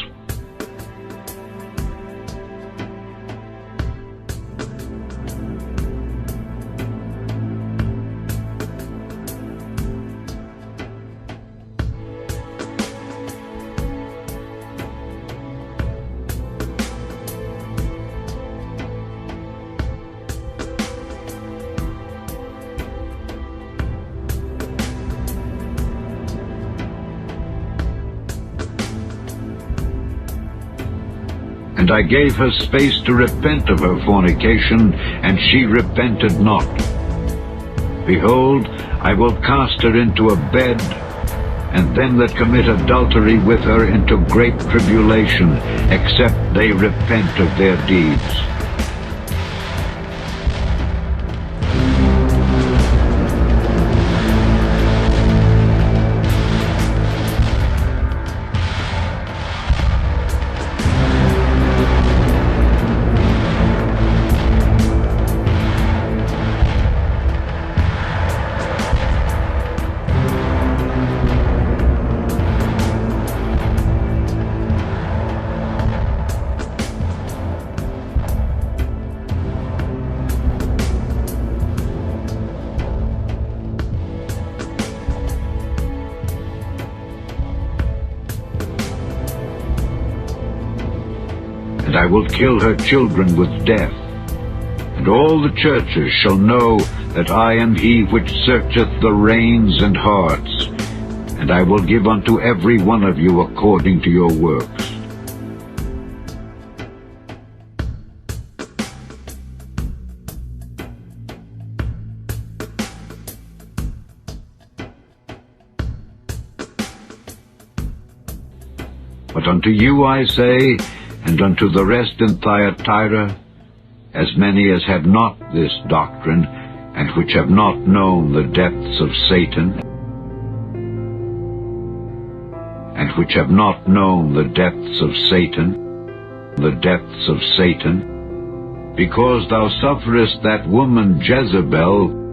And I gave her space to repent of her fornication, and she repented not. Behold, I will cast her into a bed, and them that commit adultery with her into great tribulation, except they repent of their deeds. And I will kill her children with death. And all the churches shall know that I am he which searcheth the reins and hearts, and I will give unto every one of you according to your works. But unto you I say, and unto the rest in Thyatira, as many as have not this doctrine, and which have not known the depths of Satan, because thou sufferest that woman Jezebel,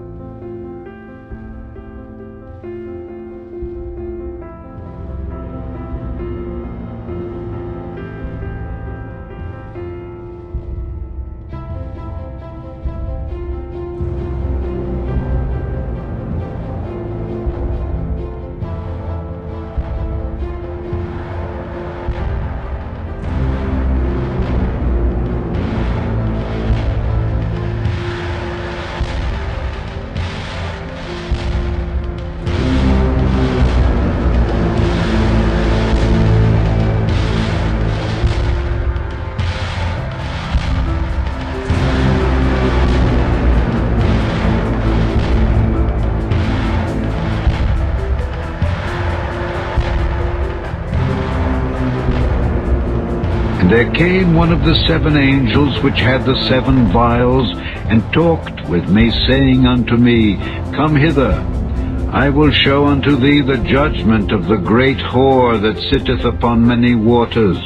And there came one of the 7 angels which had the 7 vials, and talked with me, saying unto me, Come hither, I will show unto thee the judgment of the great whore that sitteth upon many waters,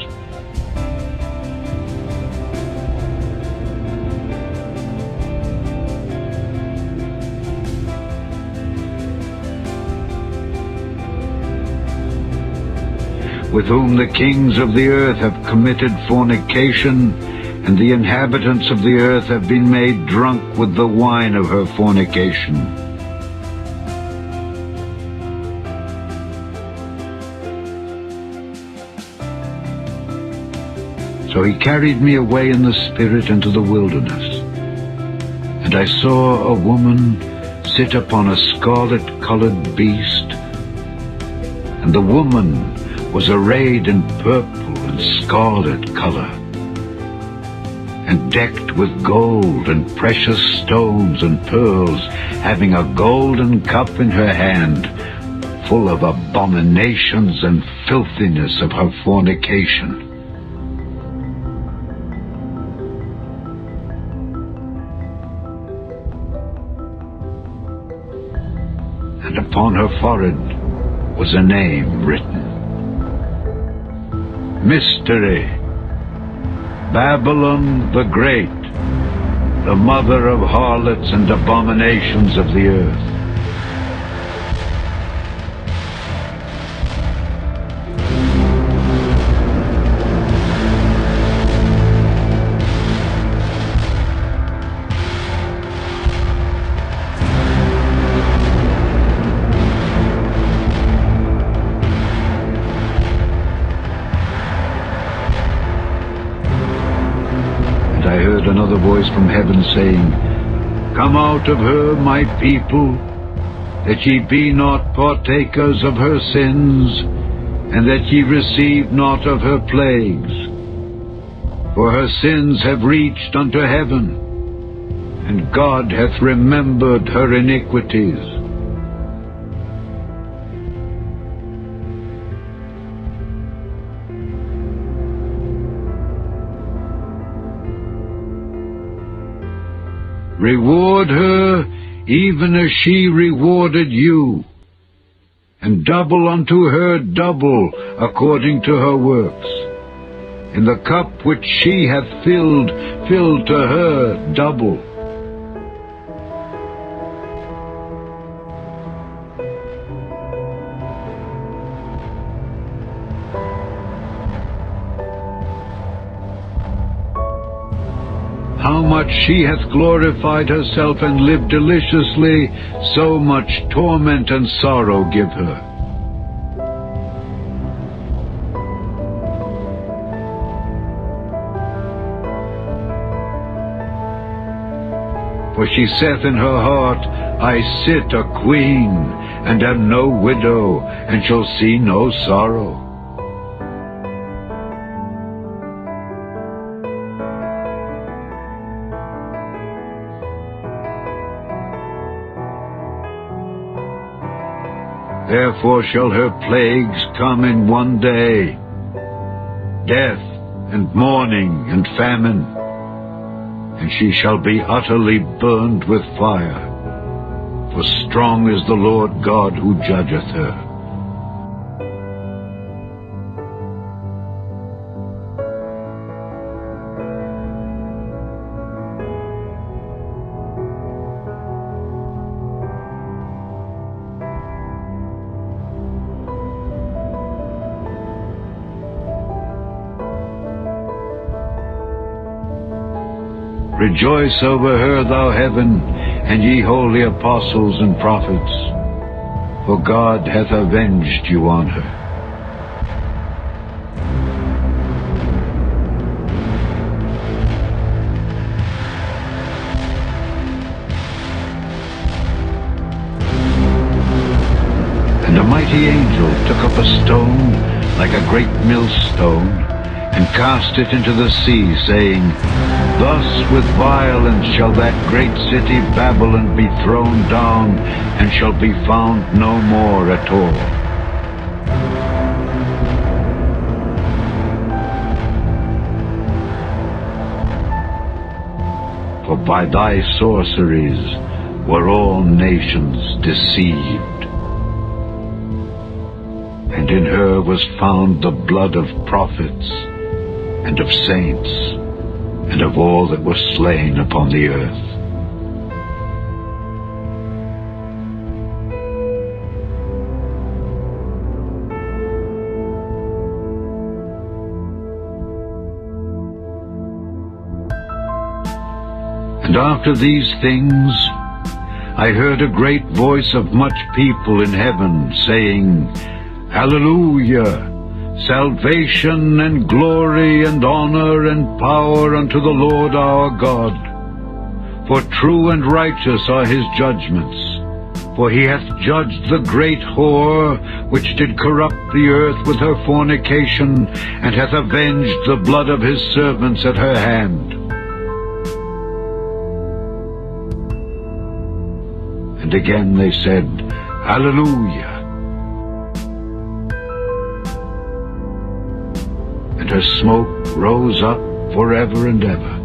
with whom the kings of the earth have committed fornication, and the inhabitants of the earth have been made drunk with the wine of her fornication. So he carried me away in the spirit into the wilderness, and I saw a woman sit upon a scarlet-colored beast, and the woman was arrayed in purple and scarlet color, and decked with gold and precious stones and pearls, having a golden cup in her hand, full of abominations and filthiness of her fornication. And upon her forehead was a name written: Mystery, Babylon the Great, the mother of harlots and abominations of the earth. I heard another voice from heaven saying, Come out of her, my people, that ye be not partakers of her sins, and that ye receive not of her plagues. For her sins have reached unto heaven, and God hath remembered her iniquities. Reward her even as she rewarded you, and double unto her double according to her works. In the cup which she hath filled, fill to her double. How much she hath glorified herself and lived deliciously, so much torment and sorrow give her. For she saith in her heart, I sit a queen, and am no widow, and shall see no sorrow. Therefore shall her plagues come in one day, death and mourning and famine, and she shall be utterly burned with fire, for strong is the Lord God who judgeth her. Rejoice over her, thou heaven, and ye holy apostles and prophets, for God hath avenged you on her. And a mighty angel took up a stone like a great millstone, and cast it into the sea, saying, Thus with violence shall that great city Babylon be thrown down, and shall be found no more at all. For by thy sorceries were all nations deceived, and in her was found the blood of prophets, and of saints, and of all that were slain upon the earth. And after these things, I heard a great voice of much people in heaven saying, Hallelujah! Salvation and glory and honor and power unto the Lord our God. For true and righteous are his judgments. For he hath judged the great whore, which did corrupt the earth with her fornication, and hath avenged the blood of his servants at her hand. And again they said, Hallelujah! And her smoke rose up forever and ever.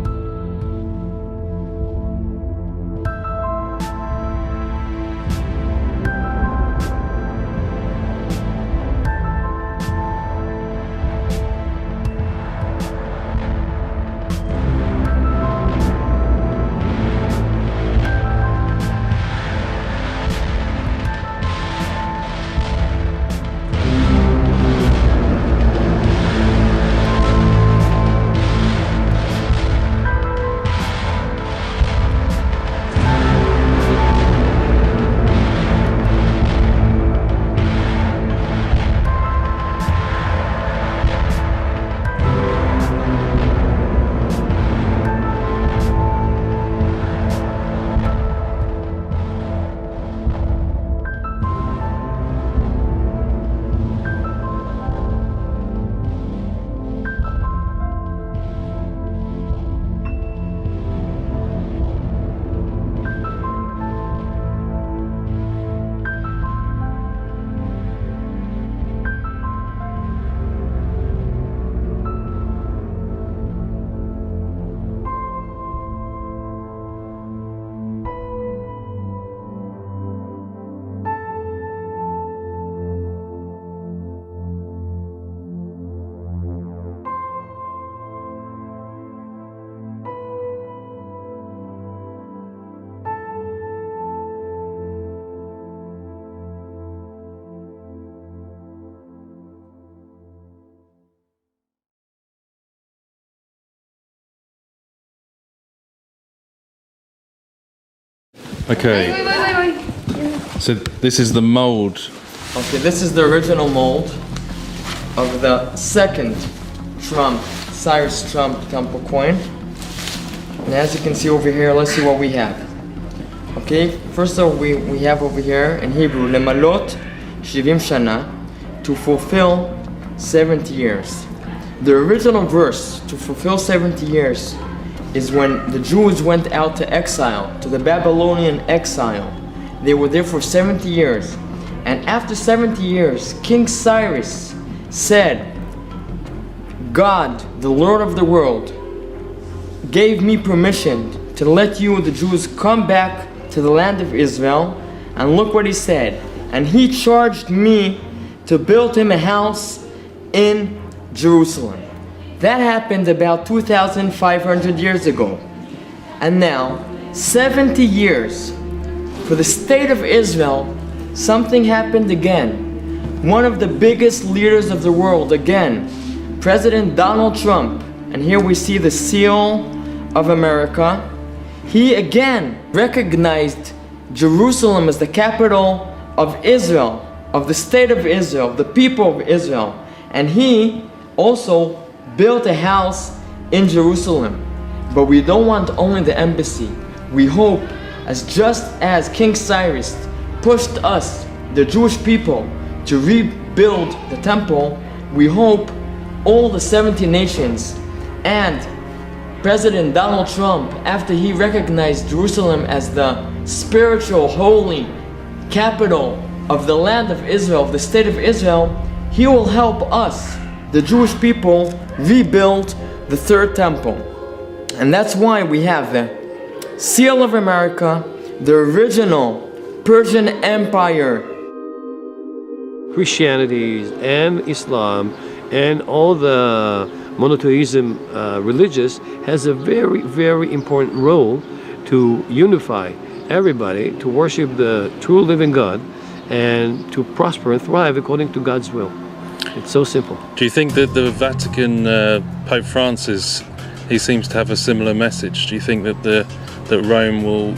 Okay. So this is the mold. Okay, this is the original mold of the second Trump, Cyrus Trump temple coin. And as you can see over here, let's see what we have. Okay, first of all, we have over here in Hebrew, Lemalot Shivim Shana, to fulfill 70 years. The original verse, to fulfill 70 years, is when the Jews went out to exile, to the Babylonian exile. They were there for 70 years. And after 70 years, King Cyrus said, God, the Lord of the world, gave me permission to let you, the Jews, come back to the land of Israel. And look what he said. And he charged me to build him a house in Jerusalem. That happened about 2,500 years ago. And now, 70 years for the state of Israel, something happened again. One of the biggest leaders of the world again, President Donald Trump, and here we see the seal of America. He again recognized Jerusalem as the capital of Israel, of the state of Israel, the people of Israel. And he also built a house in Jerusalem. But we don't want only the embassy. We hope, just as King Cyrus pushed us, the Jewish people, to rebuild the temple, we hope all the 70 nations and President Donald Trump, after he recognized Jerusalem as the spiritual, holy capital of the land of Israel, of the state of Israel, he will help us, the Jewish people, rebuild the third temple. And that's why we have the seal of America, the original Persian Empire. Christianity and Islam and all the monotheism religious has a very, very important role to unify everybody, to worship the true living God, and to prosper and thrive according to God's will. It's so simple. Do you think that the Vatican Pope Francis he seems to have a similar message. Do you think that Rome will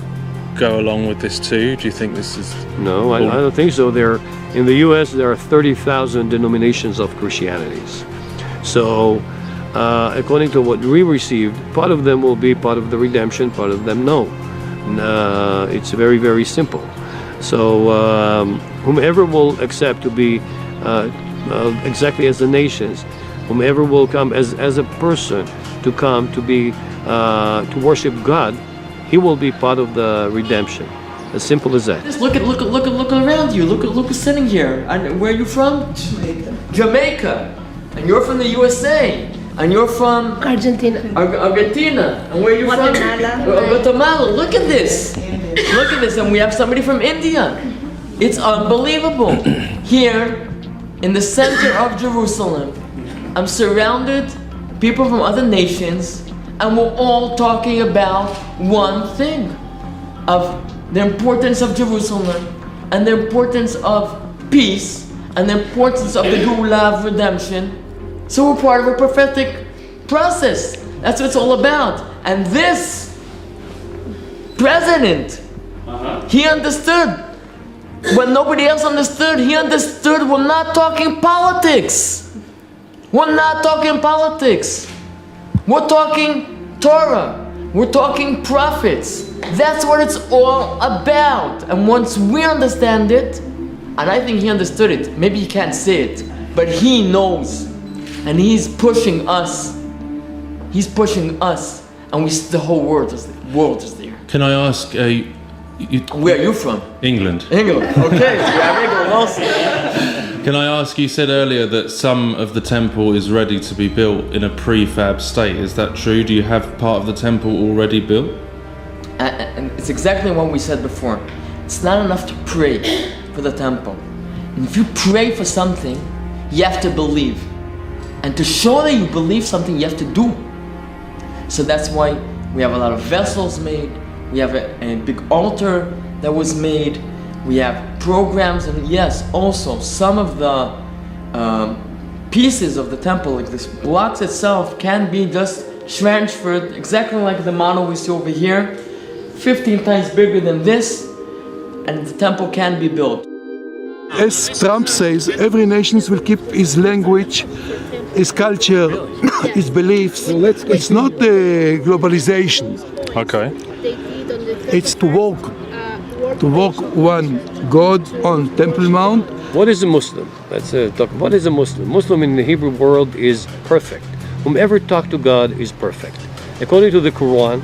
go along with this too? Do you think this is... No, I don't think so. In the U.S., there are 30,000 denominations of Christianities. So, according to what we received, part of them will be part of the redemption, part of them no. It's very, very simple. So, whomever will accept to be exactly as the nations, whomever will come as a person to come to be to worship God, he will be part of the redemption. As simple as that. Just look around you. Look who's sitting here. And where are you from? Jamaica. And you're from the USA. And you're from Argentina. Argentina. And where are you from? Guatemala. Look at this. Look at this. And we have somebody from India. It's unbelievable. Here, in the center of Jerusalem, I'm surrounded people from other nations, and we're all talking about one thing, of the importance of Jerusalem, and the importance of peace, and the importance of the Geulah of redemption. So we're part of a prophetic process. That's what it's all about. And this president, he understood when nobody else understood. He understood we're not talking politics. We're not talking politics. We're talking Torah. We're talking prophets. That's what it's all about. And once we understand it, and I think he understood it, maybe he can't say it, but he knows. And he's pushing us. He's pushing us. And the whole world is there. Can I ask, where are you from? England. England, okay. So we have England also. Can I ask, you said earlier that some of the temple is ready to be built in a prefab state. Is that true? Do you have part of the temple already built? And it's exactly what we said before. It's not enough to pray for the temple. And if you pray for something, you have to believe. And to show that you believe something, you have to do. So that's why we have a lot of vessels made. We have a big altar that was made. We have programs, and yes, also some of the pieces of the temple, like this blocks itself, can be just transferred exactly like the model we see over here, 15 times bigger than this, and the temple can be built. As Trump says, every nation will keep his language, his culture, his beliefs. It's not globalization. Okay. It's to walk one God on Temple Mount. What is a Muslim? Let's talk. What is a Muslim? Muslim in the Hebrew world is perfect. Whomever talks to God is perfect. According to the Quran,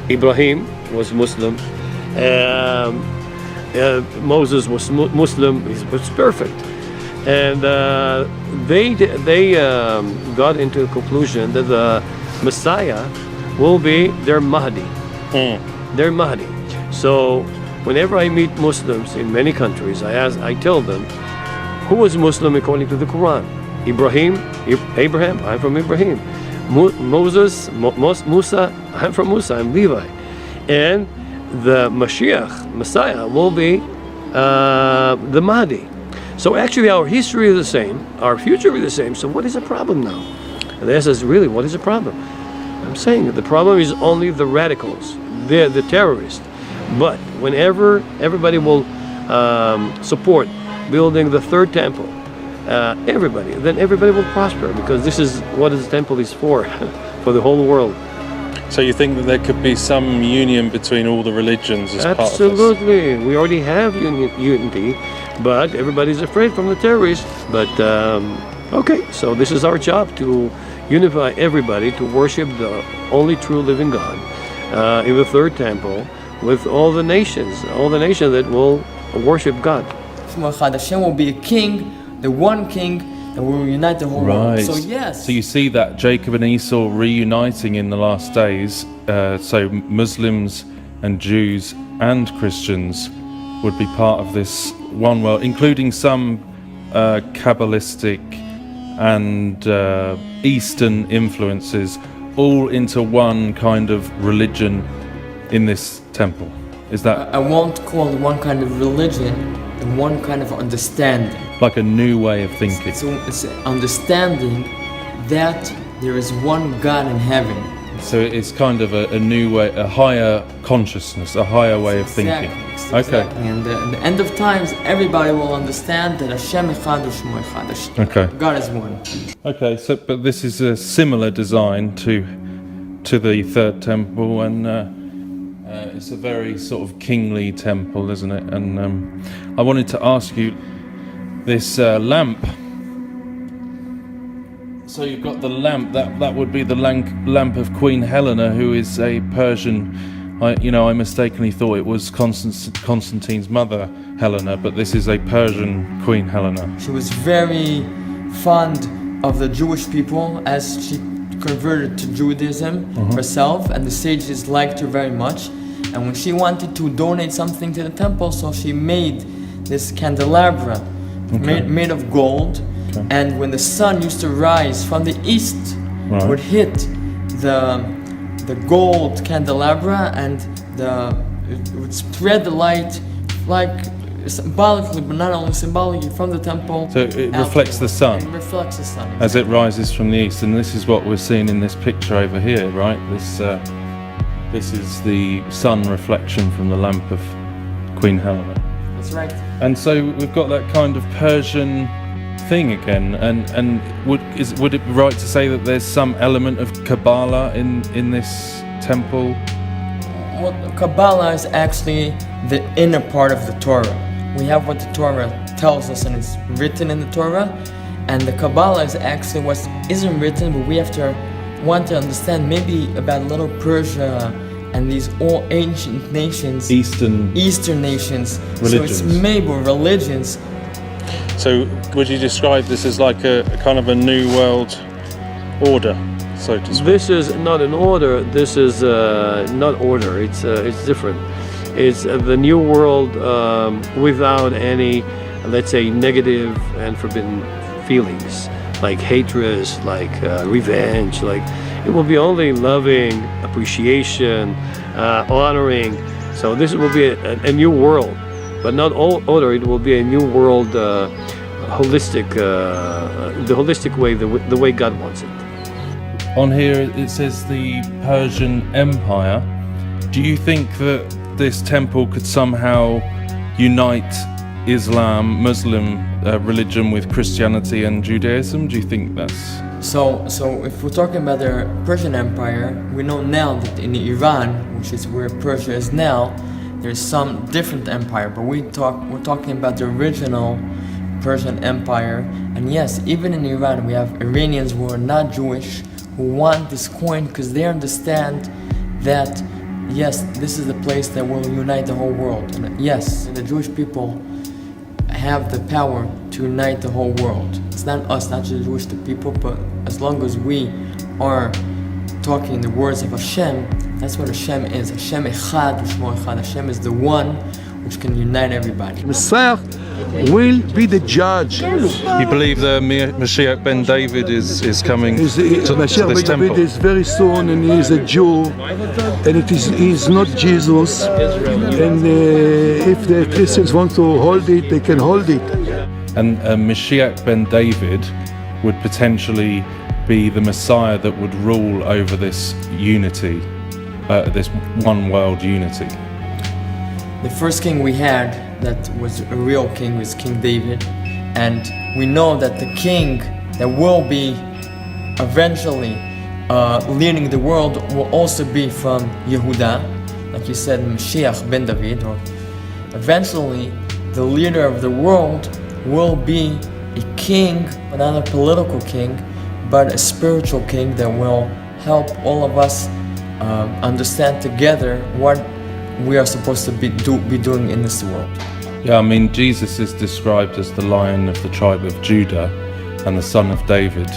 Ibrahim was Muslim. Moses was Muslim. He was perfect, and they got into a conclusion that the Messiah will be their Mahdi. Their Mahdi. So whenever I meet Muslims in many countries, I tell them, who was Muslim according to the Quran? Abraham, I'm from Ibrahim. Moses, Musa, I'm from Musa, I'm Levi. And the Mashiach, Messiah, will be the Mahdi. So actually our history is the same, our future is the same, so what is the problem now? And they ask us, really, what is the problem? I'm saying the problem is only the radicals, they're the terrorists. But whenever everybody will support building the third temple, then everybody will prosper, because this is what the temple is for the whole world. So you think that there could be some union between all the religions as part of this? Absolutely. We already have unity, but everybody's afraid from the terrorists. But okay, so this is our job, to unify everybody to worship the only true living God in the third temple, with all the nations that will worship God. Hashem will be a king, the one king, and will unite the whole world. So yes. So you see that Jacob and Esau reuniting in the last days. So Muslims and Jews and Christians would be part of this one world, including some Kabbalistic and Eastern influences, all into one kind of religion in this temple. Is that? I won't call it one kind of religion, and one kind of understanding. Like a new way of thinking. It's understanding that there is one God in heaven, so it's kind of a new way, a higher consciousness, a higher way of thinking. Exactly. And in the end of times, everybody will understand that Hashem Echad U'Shmo Echad. Okay. God is one. Okay, so but this is a similar design to the third temple, and it's a very sort of kingly temple, isn't it? And I wanted to ask you this lamp. So you've got the lamp, that would be the lamp of Queen Helena, who is a Persian. I mistakenly thought it was Constantine's mother, Helena, but this is a Persian Queen Helena. She was very fond of the Jewish people as she converted to Judaism herself, and the sages liked her very much. And when she wanted to donate something to the temple, so she made this candelabra made of gold. And when the sun used to rise from the east, it would hit the gold candelabra, and it would spread the light, like symbolically, but not only symbolically, from the temple. So it reflects the sun. It reflects the sun. As it rises from the east, and this is what we're seeing in this picture over here, right? This is the sun reflection from the lamp of Queen Helena. That's right. And so we've got that kind of Persian thing again, and would it be right to say that there's some element of Kabbalah in this temple? Well, Kabbalah is actually the inner part of the Torah. We have what the Torah tells us, and it's written in the Torah, and the Kabbalah is actually what isn't written, but we have to want to understand maybe about Little Persia and these all ancient nations, Eastern nations, religions. So it's maybe religions. So would you describe this as like a kind of a new world order, so to speak? This is not an order. This is not order. It's different. It's the new world without any, let's say, negative and forbidden feelings, like hatred, like revenge. Like it will be only loving, appreciation, honoring. So this will be a new world. But not all order, it will be a new world, holistic, the holistic way, the way God wants it. On here it says the Persian Empire. Do you think that this temple could somehow unite Islam, Muslim religion with Christianity and Judaism? Do you think that's... So if we're talking about the Persian Empire, we know now that in Iran, which is where Persia is now, there's some different empire, but we're talking about the original Persian Empire. And yes, even in Iran, we have Iranians who are not Jewish who want this coin because they understand that, yes, this is the place that will unite the whole world. And yes, the Jewish people have the power to unite the whole world. It's not us, not just Jewish people, but as long as we are talking the words of Hashem, that's what Hashem is. Hashem Echad U'Shmo Echad. Hashem is the one which can unite everybody. Messiah will be the judge. You believe the Mashiach ben David is coming to Mashiach this ben temple? David is very soon, and he is a Jew, and he is not Jesus. And if the Christians want to hold it, they can hold it. And Mashiach ben David would potentially be the Messiah that would rule over this unity, this one world unity. The first king we had that was a real king was King David, and we know that the king that will be eventually leading the world will also be from Yehuda, like you said, Mashiach ben David. Or eventually, the leader of the world will be a king, but not a political king, but a spiritual king that will help all of us understand together what we are supposed to be doing in this world. Yeah, I mean, Jesus is described as the Lion of the tribe of Judah and the Son of David.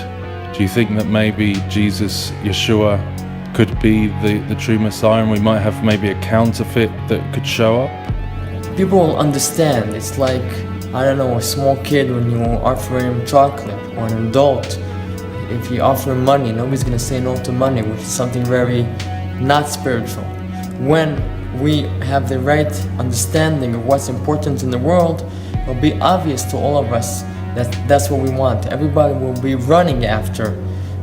Do you think that maybe Jesus, Yeshua, could be the true Messiah, and we might have maybe a counterfeit that could show up? People will understand. It's like, I don't know, a small kid when you offer him chocolate, or an adult. If you offer him money, nobody's going to say no to money, which is something very not spiritual. When we have the right understanding of what's important in the world, it'll be obvious to all of us that that's what we want. Everybody will be running after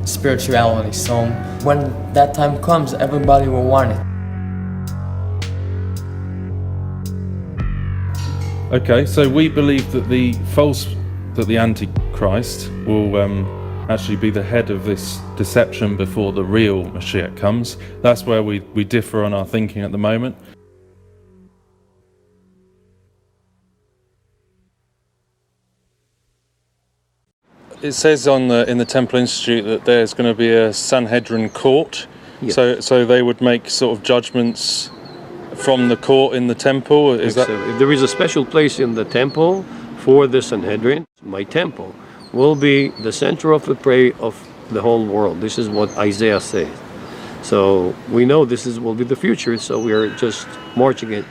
spirituality. So when that time comes, everybody will want it. Okay, so we believe that the Antichrist will actually be the head of this deception before the real Mashiach comes. That's where we differ on our thinking at the moment. It says in the Temple Institute that there's going to be a Sanhedrin court. Yes. So they would make sort of judgments from the court in the temple. Is that? There is a special place in the temple for the Sanhedrin. My temple will be the center of the prayer of the whole world. This is what Isaiah says. So we know this will be the future. So we are just marching it.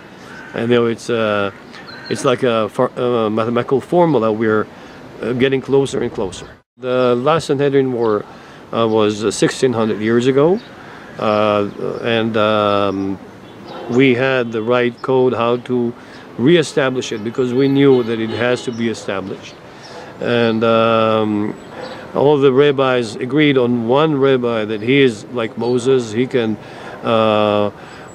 I know it's like a mathematical formula. We're getting closer and closer. The last Sanhedrin war was 1600 years ago, and we had the right code how to re-establish it, because we knew that it has to be established. And all the rabbis agreed on one rabbi that he is like Moses. He can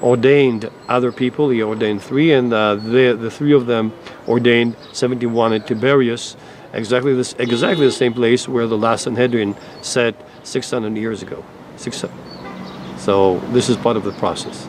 ordained other people. He ordained 3, and the 3 of them ordained 71 at Tiberias, exactly the same place where the last Sanhedrin sat 600 years ago. So this is part of the process.